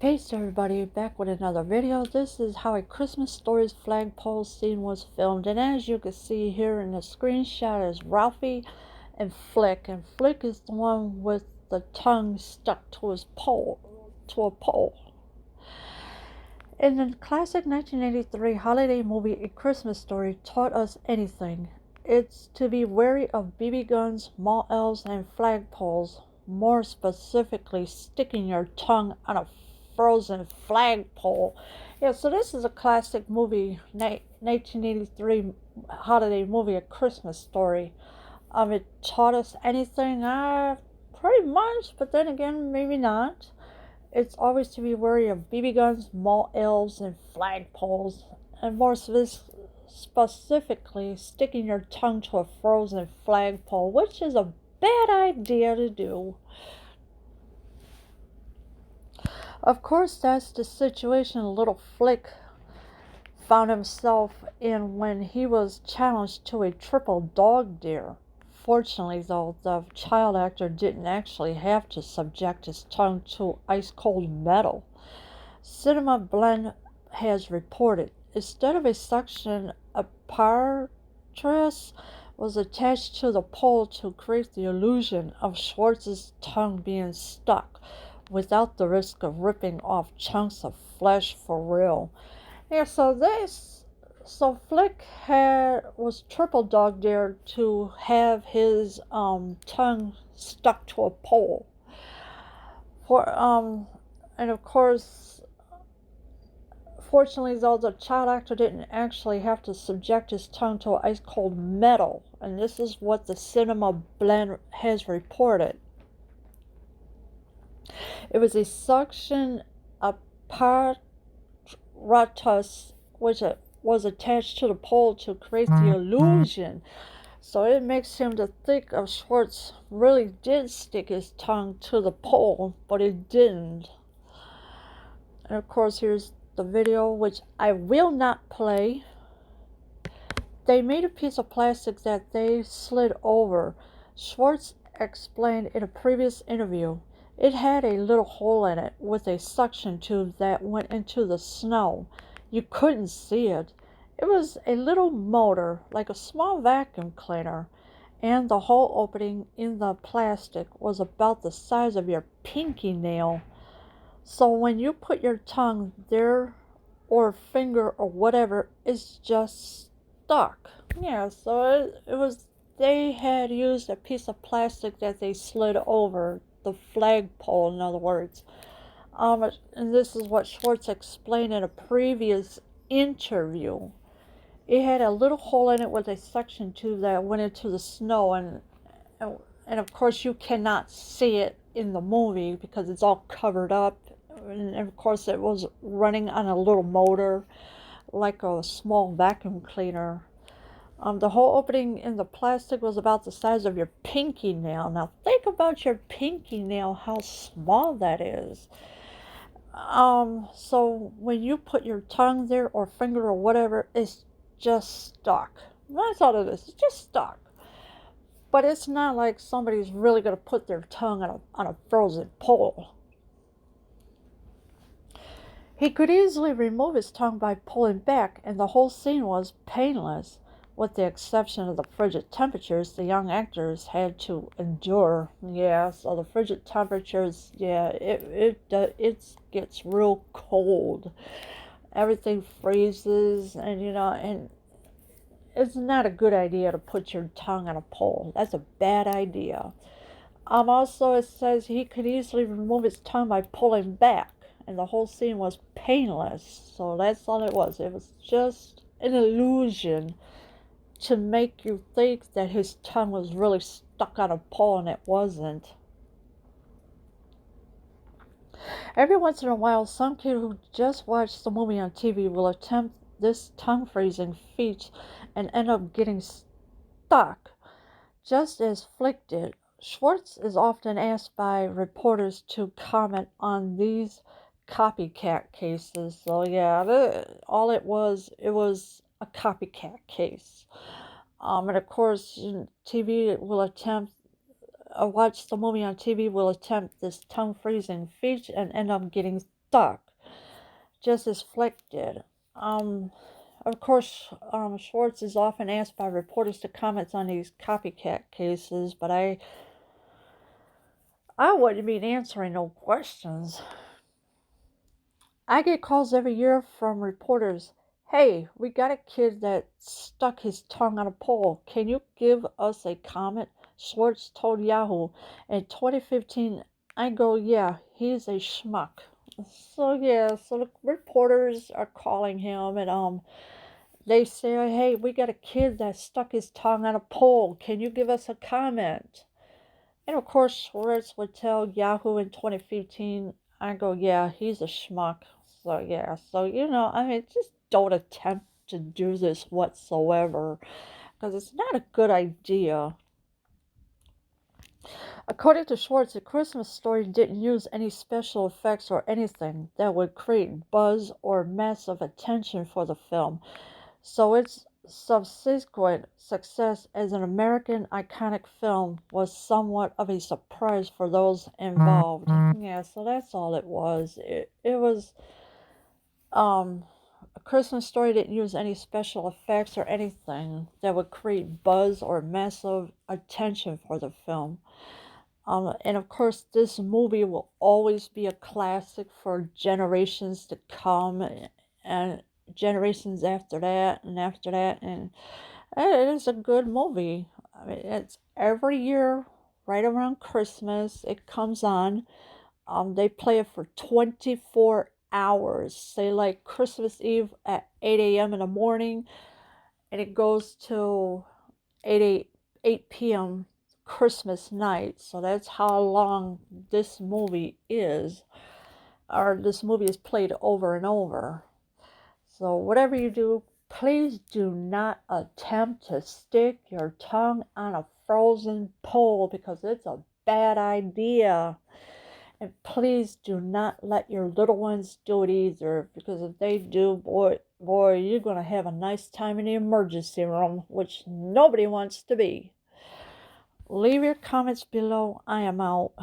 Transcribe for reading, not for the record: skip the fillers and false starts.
Peace everybody, back with another video. This is how a Christmas Stories flagpole scene was filmed, and as you can see here in the screenshot is Ralphie and Flick, and Flick is the one with the tongue stuck to his pole, to a pole. In the classic 1983 holiday movie A Christmas Story taught us anything, it's to be wary of BB guns, mall elves, and flagpoles, more specifically sticking your tongue on a frozen flagpole. Yeah, so this is a classic movie, 1983 holiday movie, A Christmas Story. It taught us anything? Pretty much, but then again, maybe not. It's always to be wary of BB guns, mall elves, and flagpoles, and more specifically, sticking your tongue to a frozen flagpole, which is a bad idea to do. Of course, that's the situation little Flick found himself in when he was challenged to a triple dog dare. Fortunately, though, the child actor didn't actually have to subject his tongue to ice-cold metal. Cinema Blend has reported, instead of a suction apparatus was attached to the pole to create the illusion of Schwartz's tongue being stuck, without the risk of ripping off chunks of flesh for real. Yeah, so Flick was triple dog dared to have his tongue stuck to a pole. And of course, fortunately though, the child actor didn't actually have to subject his tongue to ice cold metal, and this is what the Cinema Blend has reported. It was a suction apparatus which was attached to the pole to create the illusion. So it makes him to think of Schwartz really did stick his tongue to the pole, but it didn't. And of course, here's the video, which I will not play. They made a piece of plastic that they slid over. Schwartz explained in a previous interview, it had a little hole in it with a suction tube that went into the snow. You couldn't see it. It was a little motor, like a small vacuum cleaner, and the hole opening in the plastic was about the size of your pinky nail. So when you put your tongue there, or finger, or whatever, it's just stuck. Yeah, so it was, they had used a piece of plastic that they slid over the flagpole, in other words. And this is what Schwartz explained in a previous interview. It had a little hole in it with a suction tube that went into the snow, and of course you cannot see it in the movie because it's all covered up, and of course it was running on a little motor like a small vacuum cleaner. The hole opening in the plastic was about the size of your pinky nail. Now think about your pinky nail, how small that is. So when you put your tongue there, or finger, or whatever, it's just stuck. That's all it is. It's just stuck. But it's not like somebody's really going to put their tongue on a frozen pole. He could easily remove his tongue by pulling back, and the whole scene was painless, with the exception of the frigid temperatures the young actors had to endure. Yeah, so the frigid temperatures, yeah, it gets real cold. Everything freezes, and and it's not a good idea to put your tongue on a pole. That's a bad idea. Also, it says he could easily remove his tongue by pulling back, and the whole scene was painless. So that's all it was. It was just an illusion to make you think that his tongue was really stuck on a pole, and it wasn't. Every once in a while, some kid who just watched the movie on TV will attempt this tongue freezing feat and end up getting stuck, just as Flick did. Schwartz is often asked by reporters to comment on these copycat cases. So yeah, all it was a copycat case. And of course, TV will attempt, watch the movie on TV will attempt this tongue freezing feat and end up getting stuck, just as Flick did. Of course, Schwartz is often asked by reporters to comment on these copycat cases, but I wouldn't be answering no questions. I get calls every year from reporters. Hey, we got a kid that stuck his tongue on a pole. Can you give us a comment? Schwartz told Yahoo in 2015. I go, yeah, he's a schmuck. So the reporters are calling him and they say, hey, we got a kid that stuck his tongue on a pole. Can you give us a comment? And of course, Schwartz would tell Yahoo in 2015, I go, yeah, he's a schmuck. So, yeah, I mean, just don't attempt to do this whatsoever because it's not a good idea. According to Schwartz, the Christmas Story didn't use any special effects or anything that would create buzz or massive attention for the film. So its subsequent success as an American iconic film was somewhat of a surprise for those involved. Yeah, so that's all it was. It was A Christmas Story didn't use any special effects or anything that would create buzz or massive attention for the film. And of course, this movie will always be a classic for generations to come and generations after that and after that. And it is a good movie. I mean, it's every year, right around Christmas, it comes on. They play it for 24 hours. Say, like Christmas Eve at 8 a.m. in the morning, and it goes till 8 p.m. Christmas night. So that's how long this movie is, or this movie is played over and over. So whatever you do, please do not attempt to stick your tongue on a frozen pole because it's a bad idea. And please do not let your little ones do it either, because if they do, boy, you're going to have a nice time in the emergency room, which nobody wants to be. Leave your comments below. I am out.